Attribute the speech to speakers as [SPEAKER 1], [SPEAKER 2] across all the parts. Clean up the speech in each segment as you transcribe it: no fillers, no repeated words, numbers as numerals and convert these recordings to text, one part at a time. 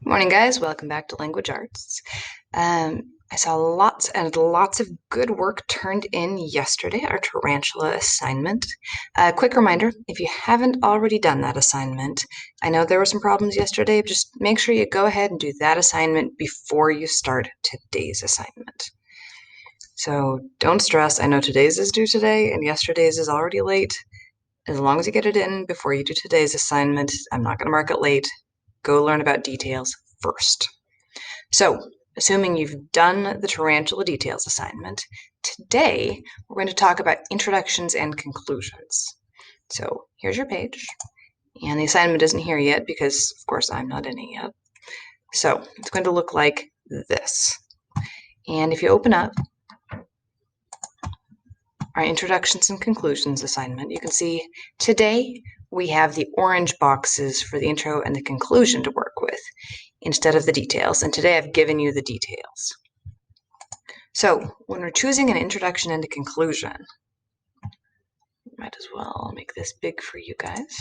[SPEAKER 1] Morning, guys. Welcome back to Language Arts. I saw lots and lots of good work turned in yesterday, our tarantula assignment. Quick reminder, if you haven't already done that assignment, I know there were some problems yesterday, just make sure you go ahead and do that assignment before you start today's assignment. So don't stress. I know today's is due today and yesterday's is already late. As long as you get it in before you do today's assignment, I'm not going to mark it late. Go learn about details first. So, assuming you've done the tarantula details assignment, today we're going to talk about introductions and conclusions. So, here's your page, and the assignment isn't here yet because, of course, I'm not in it yet. So, it's going to look like this. And if you open up our introductions and conclusions assignment, you can see today we have the orange boxes for the intro and the conclusion to work with instead of the details. And today I've given you the details. So when we're choosing an introduction and a conclusion, might as well make this big for you guys.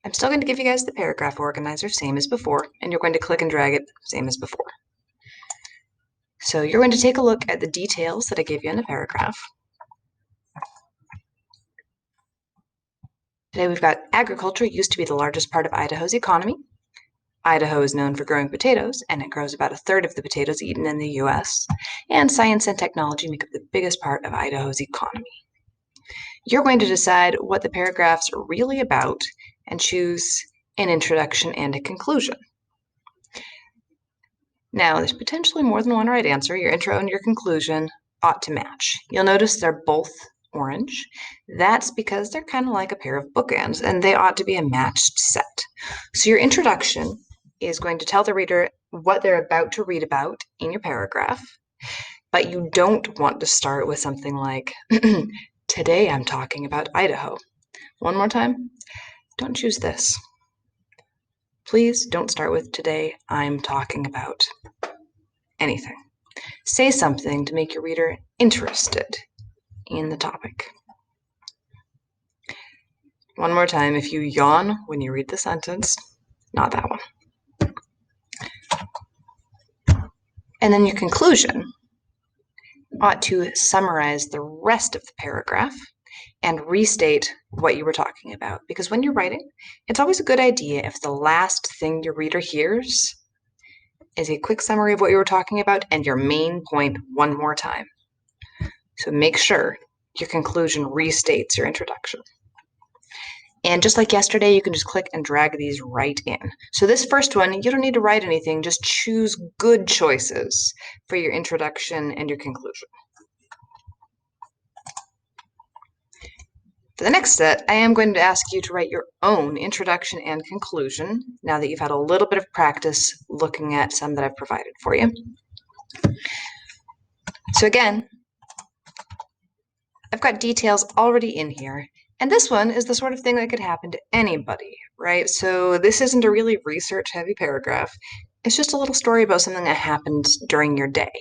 [SPEAKER 1] I'm still going to give you guys the paragraph organizer, same as before, and you're going to click and drag it, same as before. So you're going to take a look at the details that I gave you in the paragraph. Today we've got agriculture used to be the largest part of Idaho's economy. Idaho is known for growing potatoes, and it grows about a third of the potatoes eaten in the U.S., and science and technology make up the biggest part of Idaho's economy. You're going to decide what the paragraphs are really about and choose an introduction and a conclusion. Now, there's potentially more than one right answer. Your intro and your conclusion ought to match. You'll notice they're both orange. That's because they're kind of like a pair of bookends, and they ought to be a matched set. So your introduction is going to tell the reader what they're about to read about in your paragraph, but you don't want to start with something like, today I'm talking about Idaho. One more time, don't choose this. Please don't start with today I'm talking about anything. Say something to make your reader interested in the topic. One more time, if you yawn when you read the sentence, not that one. And then your conclusion ought to summarize the rest of the paragraph and restate what you were talking about. Because when you're writing, it's always a good idea if the last thing your reader hears is a quick summary of what you were talking about and your main point one more time. So make sure your conclusion restates your introduction. And just like yesterday, you can just click and drag these right in. So this first one, you don't need to write anything, just choose good choices for your introduction and your conclusion. For the next set, I am going to ask you to write your own introduction and conclusion now that you've had a little bit of practice looking at some that I've provided for you. So again, I've got details already in here, and this one is the sort of thing that could happen to anybody, right? So this isn't a really research-heavy paragraph. It's just a little story about something that happened during your day.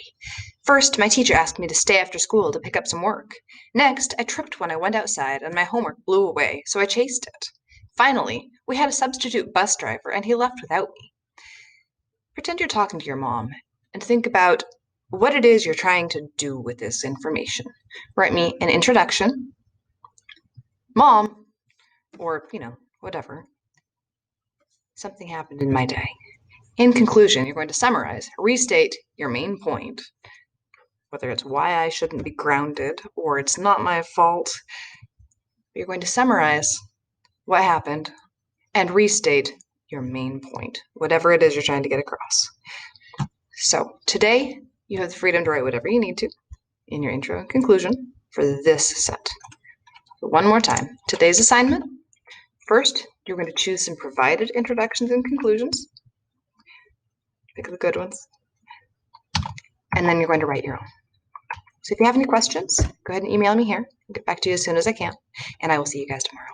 [SPEAKER 1] First, my teacher asked me to stay after school to pick up some work. Next, I tripped when I went outside and my homework blew away, so I chased it. Finally, we had a substitute bus driver and he left without me. Pretend you're talking to your mom and think about what it is you're trying to do with this information. Write me an introduction, Mom, or, whatever. Something happened in my day. In conclusion, you're going to summarize, restate your main point, whether it's why I shouldn't be grounded or it's not my fault. You're going to summarize what happened and restate your main point, whatever it is you're trying to get across. So today, you have the freedom to write whatever you need to in your intro and conclusion for this set. So one more time, today's assignment. First, you're going to choose some provided introductions and conclusions. Pick the good ones. And then you're going to write your own. So if you have any questions, go ahead and email me here. I'll get back to you as soon as I can. And I will see you guys tomorrow.